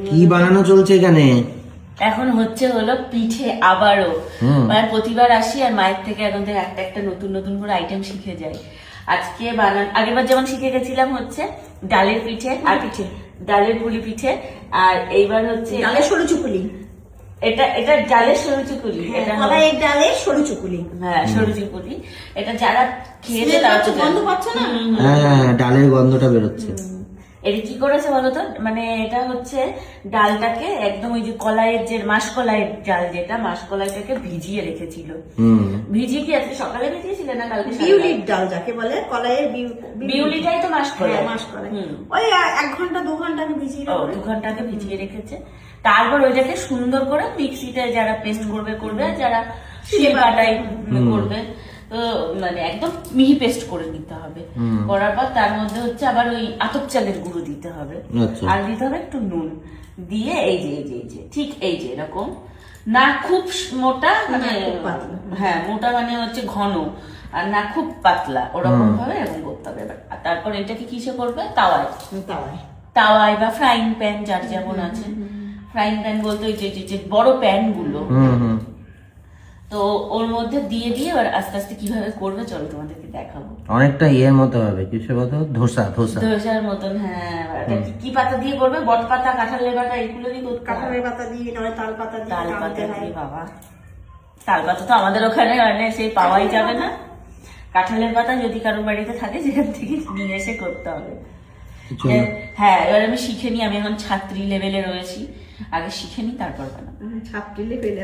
কি বানানো চলছে এখানে? এখন হলো পিঠে আবারও। মানে প্রতিবার আসি আর মায়ের থেকে এখন থেকে একটা একটা নতুন নতুন করে আইটেম শিখে যাই। আজকে আগেরবার যেমন শিখে গেছিলাম হচ্ছে ডালের পিঠে আর ডালের পুলি পিঠে, আর এইবার হচ্ছে ডালের সরু চুকুলি। এটা ডালের সরু চুকুলি, এটা কলাইয়ের ডালের সরু চুকুলি। হ্যাঁ, সরু চুকুলি। এটা যারা খেয়েছে তারা তো গন্ধ পাচ্ছ না? হ্যাঁ, ডালের গন্ধটা বেরোচ্ছে। এটা কি করেছে বলতো, মানে এটা হচ্ছে ডালটাকে একদম ওই যে কলাইয়ের যে মাসকলাইয়ের ডাল, যেটা মাসকলাইটাকে ভিজিয়ে রেখেছিল। ভিজিয়ে কি আজকে সকালে ভিজিয়েছিল না কালকে? বিউলির ডাল যাকে বলে, কলাইয়ের বিউলিটাই তো মাসকলাই। মাসকলাই ওই 1 ঘন্টা 2 ঘন্টা আগে ভিজিয়ে রাখবে। 2 ঘন্টা আগে ভিজিয়ে রেখেছে। তারপর ওইটাকে সুন্দর করে মিক্সিতে যারা পেস্ট করবে, যারা শিলপাটাই করবে, তো মানে একদম মিহি পেস্ট করে নিতে হবে। করার পর তার মধ্যে হচ্ছে আবার ওই আতপ চালের গুঁড়ো দিতে হবে, আর দিতে হবে একটু নুন দিয়ে এই যে ঠিক এই যে এরকম, না খুব মোটা মানে, হ্যাঁ মোটা মানে হচ্ছে ঘন, আর না খুব পাতলা, ওরকম ভাবে এরকম করতে হবে। আর তারপর এটাকে কিসে করবে? তাওয়ায় বা ফ্রাইং প্যান, যার যেমন আছে। ফ্রাইং প্যান বলতে ওই যে বড় প্যান গুলো, তো ওর মধ্যে দিয়ে এবার আস্তে আস্তে কিভাবে করবে চলো তোমাদেরকে দেখাবো। অনেকটা মতো হবে, কিসের মতো? ধোসার মতন। হ্যাঁ, কি পাতা দিয়ে করবে? বট পাতা, কাঁঠালের পাতা, এগুলো দিয়ে করতে। কাঁঠালের পাতা দিয়ে, নয় তাল পাতা দিয়ে। তাল পাতা দিয়ে, বাবা তাল পাতা তো আমাদের ওখানে মানে সেই পাওয়াই যাবে না। কাঁঠালের পাতা যদি কারোর বাড়িতে থাকে সেখান থেকে নিয়ে এসে করতে হবে। হ্যাঁ, এবার আমি শিখে নি, আমি এখন ছাত্রী লেভেলে রয়েছি, আগে শিখে নি তারপর বানাবো। ছাত্রী লেভেলে